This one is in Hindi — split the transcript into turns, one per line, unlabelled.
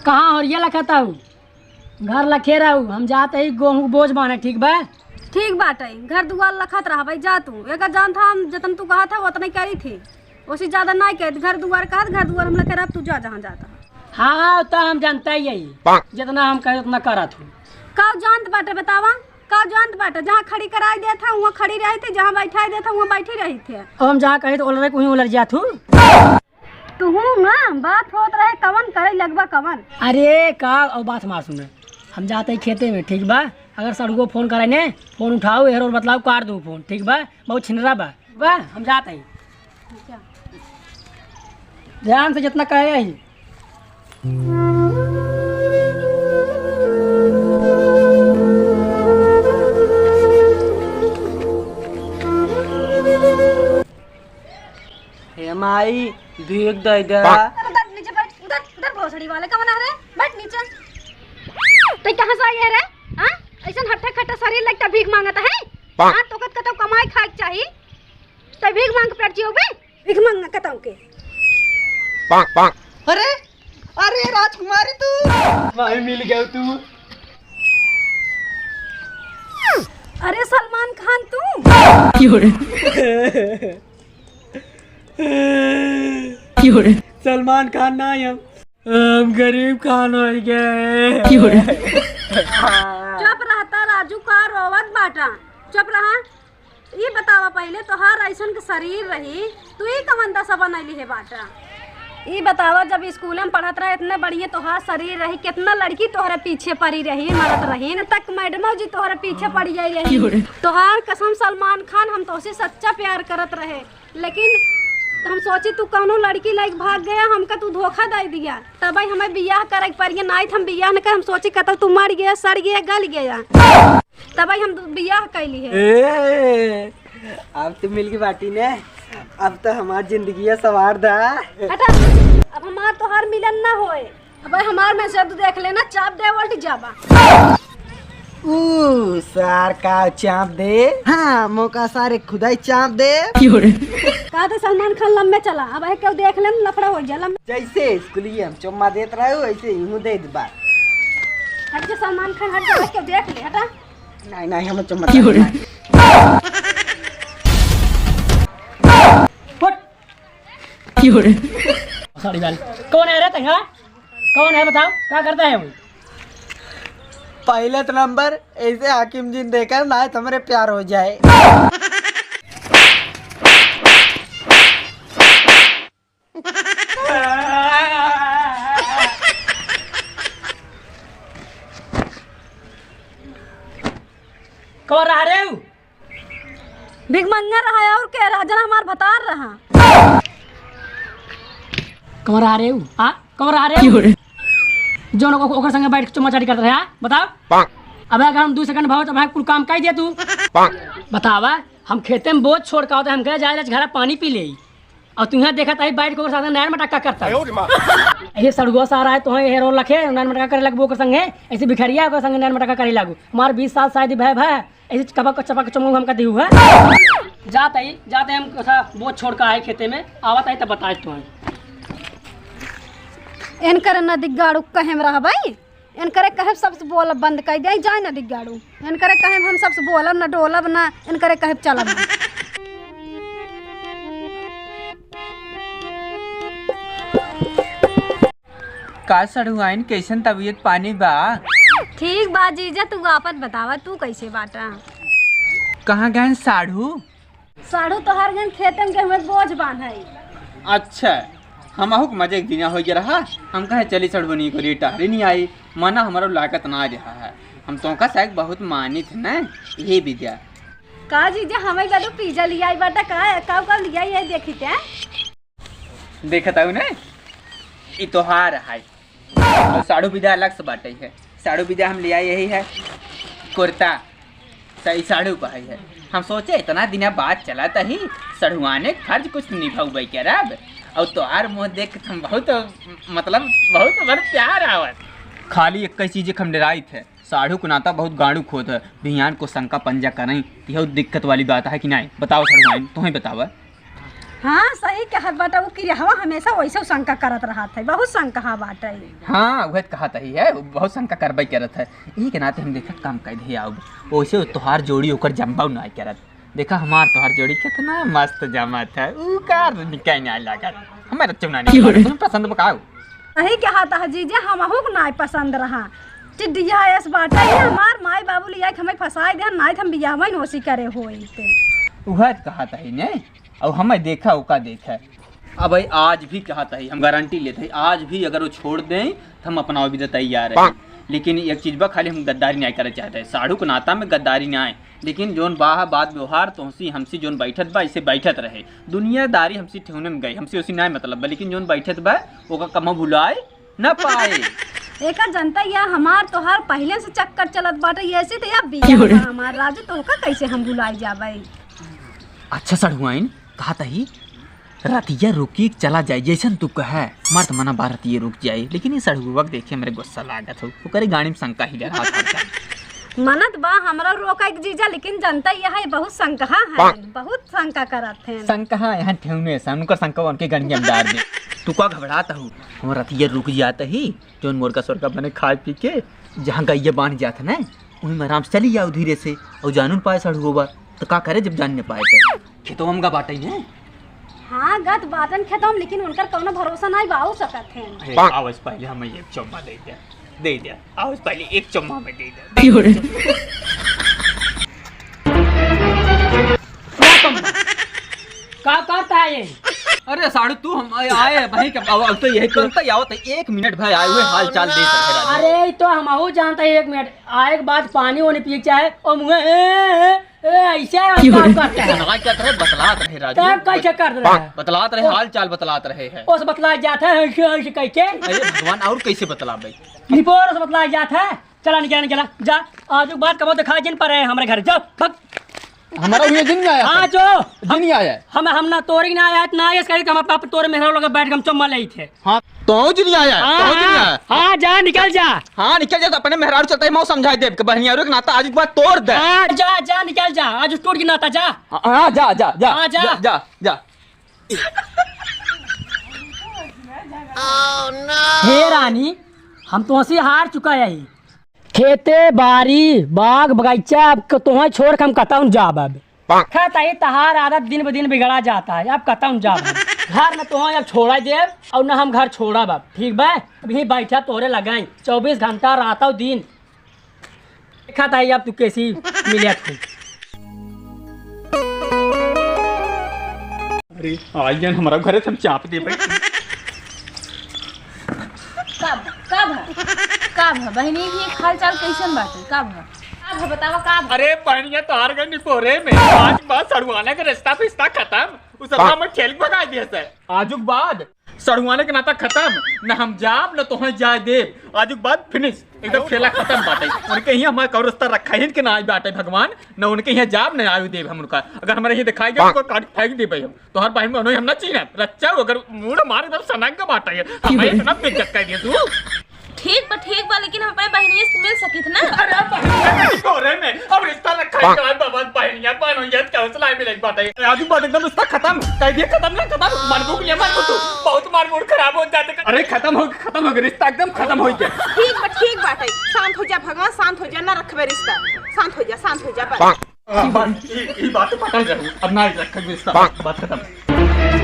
कहाँ और ये लखता हूँ घर लखे रहू हम जाते ही गेहूँ बोझ बाने ठीक बा।
ठीक बाटे घर दुआर लखत रहा भाई जा तू एक जान था हम जतन तू कहा था उतना करी थी उसी ज्यादा नहीं कह घर दुआर कहा घर दुआर हम लखे रहा तू जा जहाँ जाता।
हाँ तो हम जानते ही यही जितना हम कहे उतना करा थू।
का जानत बाटे बतावा का जानत बाटे जहाँ खड़ी कराई दे था वहाँ खड़ी रही थी जहाँ बैठाई दे था वहाँ बैठी रही थे।
और हम जहाँ कहे तो उलर वहीं उलर जा थू।
तू ना बात होत रहे कवन करे लगवा कवन।
अरे का और बात मार सुने हम जाते ही खेते में ठीक बा। अगर सड़को फोन करे ने फोन उठाओ हेर और बतलाओ काट दो फोन ठीक बा। बहुत छिनरा बा हम जाते ही ध्यान से जितना कहे ही।
हे माई भीग दे दे।
नीचे बैठ उधर भोसड़ी वाले कवन है रे बैठ नीचे। तो कहाँ से आई है रे हां ऐसन हट्ठा खट्टा शरीर लगता भीख मांगता है। हां तो कत कमाई खाए चाहिए तो भीख मांग पेट जियो बे भीख मांग कतौ के।
अरे अरे राजकुमारी तू माई मिल गया तू।
अरे सलमान खान तू
सलमान खान ना हम गरीब खान हो गए।
चुप रहता राजू का रोवत बाटा चुप रहा। ये बतावा पहले तोहार ऐसन के शरीर रही तू ही कवन दशा बनैली है बाटा। ये बतावा जब स्कूल में पढ़त रहे इतने बढ़िया तोहार शरीर रही कितना लड़की तोहरे पीछे पड़ी रही मरत रही न तक मैडम जी तोहरे पीछे पड़ी जाई रही। तोहार कसम सलमान खान हम तो सच्चा प्यार करत रहे लेकिन हम सोची तू कौनो लड़की लाइक भाग गया हमका तू धोखा दे दिया तब हमें बियाह करे पड़िए नहीं हम बियाह न कर हम सोची कत तू मर गया सड़ गया गल गया तब हम बियाह कैली है।
अब तो मिल गई बाटी ने अब तो हमारी जिंदगी सवार दा।
हटा अब हमार तोहार मिलन ना होए अब हमार में से तू देख लेना चाप दे उल्ट जाबा।
सार का चाप दे। हाँ मौका सारे खुदाई चाप दे।
कहा था सलमान खान लंबे चला अब है क्यों देख ले लफड़ा हो जा लंबे
जैसे स्कूली हम चुम्मा देत रहे हो ऐसे यूं दे दे बा।
हट जा सलमान खान हट जा क्यों देख ले हटा।
नहीं नहीं हम चुम्मा
साड़ी वाली कौन है रे तंगा कौन है बताओ क्या करता है वो।
पहले तो नंबर ऐसे हाकिम जी देखकर ना तुम्हारे प्यार हो जाए।
कौन रहा रे
भीख मंगा रहा है और क्या राजा हमार बता रहा।
कौन रहा रे हाँ कौन रहा रे जो लोग ओकर संगे बैठ के चुम्मा-चाटी करते रहे बताओ। अब अगर हम 2 सेकंड भाव तो भाई कुल काम कर दिया तू बतावा। हम खेते में बोझ छोड़ का होता हम कहे जाए घर पानी पी ले और तुम्हें देखा था बैठ के साथ नैन मटक्का करता ये सड़गुआ सा रहा है तो हेरो लखे नैन मटक्का करे लगबो ओकर संगे ऐसे भिखरिया ओकर संगे नैन मटक्का करे लागू हमार 20 साल शायद भाई ऐसे कपक चपक चमक हम कहती हुआ जाते हम बोझ छोड़ का आए खेते में आवत आई तब बताए तुम्हें।
इनकर न दिगाड़ू कहेम रहा भाई इनकरे कहे सबसे बोल बंद कर दे जाए न दिगाड़ू इनकरे कहे हम सबसे बोलब न डोलब न इनकरे कहे चलब।
का सड़ुआइन कैसन तबीयत पानी बा।
ठीक बा जीजा तू आपत बतावा तू कैसे बाटा।
कहाँ गए साढ़ू
साढ़ू तो हर दिन खेते में गेहूं बोझ बांधे।
अच्छा हम अहुक मजे एक दिन हो गया रहा हम कहे चली सड़बनी को टारी नहीं आई मना हमारा लागत ना रहा है हम तो का शायद बहुत मानित है ना ये विद्या
का जीजा हमें गलू पिज्जा लिया आई बाटा का कब लिया ये देखी थे
देखता हूँ ना ये तोहार है और साढ़ू विद्या अलग से बाटे है। साढ़ू विद्या हम लिया यही है कुर्ता सही साढ़ू पाई है। हम सोचे इतना दिन बाद चला था ही सड़ुआने खर्च कुछ नहीं भाऊ भाई क्या रब और तोहार मुँह देख के तुम बहुत मतलब बहुत बड़ा प्यार आवत। खाली एक चीज हम डराई थे साढ़ू को नाता बहुत गाड़ू खोद है भियान को शंका पंजा करें यह दिक्कत वाली बात है कि नहीं बताओ सड़ुआइन तुम्हें बतावा।
हाँ सही कहत बाटा, वो किरहवा हमेशा वैसे शंका करत रहा था, बहुत शंका बाटा।
हाँ वह कहा ही है, बहुत शंका करबई करत है। यही के नाते हम देखा काम कर दे आओ वैसे तोहार जोड़ी ओकर जम्बाऊ ना करत। देखा हमार तोहार जोड़ी कितना मस्त जमत है, ऊ कार निकाय ना लागत हमारा चुना नहीं पसंद बकाओ।
सही कहता है जीजा, हमहू को नाय पसंद रहा। टिड्डिया ऐस बाटा ये हमार माई बाबू लिया के हमें फसाए दे, नाय हम बियाह में नोसी करे होई ते।
वह कहा ही ने और हमें देखा उका देखा। अब भाई आज भी कहता है, हम गारंटी लेते हैं आज भी अगर वो छोड़ दें तो हम अपना भी तैयार है। लेकिन एक चीज़ बा खाली हम गद्दारी नहीं करना चाहते हैं, साड़ू के नाता में गद्दारी ना आए। लेकिन जोन बाह बात व्यवहार तो हमसे जोन बैठत बा इसे बैठत रहे, दुनियादारी हमसे ठेवने में गई, हमसे उसी ना मतलब बा। लेकिन जोन बैठत बा ओका कम भुलाए न पाए।
एक जनता या हमार तोहार पहले से चक्कर चलत बाटे, ऐसे तो या बिया हमार राजू तो का कैसे हम भुलाई जाबे।
अच्छा सड़ुआइन कहा ही रतिया रुकी चला जाए जैसन तू कहे, मर्द मना भारतीय रुक जाए। लेकिन ये सड़ुआ देखे मेरे गुस्सा लागत हो, वो करे गाड़ी में शंका ही रहा था।
मनत बा हमरा रोका एक जीजा, लेकिन जनता यह बहुत शंका है, बहुत शंका करत है।
शंका यहाँ ठेवने से उनका शंका उनके गणिया में डाल दे। तू का घबराता हूँ, हम रतिया रुक जाता ही जोन मोर का स्वर का बने खा पी के जहाँ गैया बांध जाता ना उन्हीं में आराम से चली जाओ धीरे से, और जानून पाए सड़ुआ तो का करे जब जानने पाए थे खेतों हम का बाटा ही है।
हाँ गत बातन खेतम, लेकिन उनकर कौनो भरोसा नहीं बाऊ सकत है।
आवाज पहले हमें एक चम्मा दे दिया आवाज पहले एक चम्मा में दे दिया।
का करता है ये?
अरे साड़ू तू हम आए भाई का अब तो यही करता ही आवत 1 मिनट भाई आए हुए हाल चाल दे सकते।
अरे तो हम जानते हैं 1 मिनट आए के बाद पानी होने पी चाहे और मुँह ऐसे काम करता है।
ना क्या करे बतलात रहे राजू,
तब कैसे कर रहा है?
बतलात रहे हाल चाल बतलात रहे हैं।
उस बतला जाता है ऐसे कैसे?
अरे भगवान और कैसे बतला भाई
रिपोर्ट से बतला जाता है। चला निकला जा, आज बात कब दिखा जिन पर है हमारे घर जाओ भग।
हमारा ये दिन नहीं आया,
हाँ जो
दिन नहीं आया
हम ना तोरी ना आया ना ये कहीं हम अपना तोरे में लोग बैठ के हम चुम्मा ले थे।
हाँ तो दिन नहीं आया, तो दिन नहीं आया।
हाँ जा निकल जा,
हाँ निकल जा तो अपने मेहरारू चलता है मौ समझाई दे बहनिया के नाता आज एक बार तोड़ दे।
हाँ जा जा निकल जा, आज उस टूट की नाता जा।
हाँ जा जा जा
हाँ, जा।
जा जा।
हे रानी हम तुमसे हार चुका है, खेते बाड़ी बाग बगीचा तुम्हें छोड़ के हम कहता हूँ जाब। अब खाता ही तहार आदत दिन ब दिन बिगड़ा जाता है, अब कहता हूँ जाब। घर न तुम्हें अब छोड़ा दे और न हम घर छोड़ा बा, ठीक बा? अभी बैठा तोरे लगाई 24 घंटा रात दिन खाता है। अब तू कैसी मिले तू?
अरे आइए हमारा घर हम चाप दे भाई।
कब बहनी भी हाल चाल कैसन बाटे? कब बतावा कब?
अरे पहनिया तार गए निपोरे में आज बात सड़ुआने का रिश्ता फिस्ता खत्म, उस सब में ठेल भगा दिया से। आजुक बाद सड़ुआने का नाता खत्म, न हम जाब न तो जाए देव। आजुक बाद फिनिश एकदम खेला खत्म बाटे। उनके ही हमारा कौ रिश्ता रखा ही ना बाटे भगवान, न उनके यहाँ जाब न आयु देव। हम उनका अगर हमारे ये दिखाई गया तो काट फेंक दे भाई हम तो हर भाई में हम ना चीना रच्चा अगर मुंह मारे तब सनक का बाटा है हमें इतना बेइज्जत कर दिया तू।
ठीक बा लेकिन हम अपने बहनिया से मिल सकित ना।
अरे बहनिया के कोरे में अब रिश्ता रखा है बाबा बहनिया बहनियत का हौसला मिले बात है। आज बात एकदम रिश्ता खत्म कर दिया, खत्म ना खत्म मानबो के लिए मानबो तू बहुत मार मूड खराब हो जाते। अरे खत्म हो गया रिश्ता एकदम खत्म हो गया।
ठीक बाटे, शांत हो जा भगवान, शांत हो जा, ना रखबे रिश्ता, शांत हो जा बस।
ये बात पता है अब ना रखा रिश्ता, बात खत्म।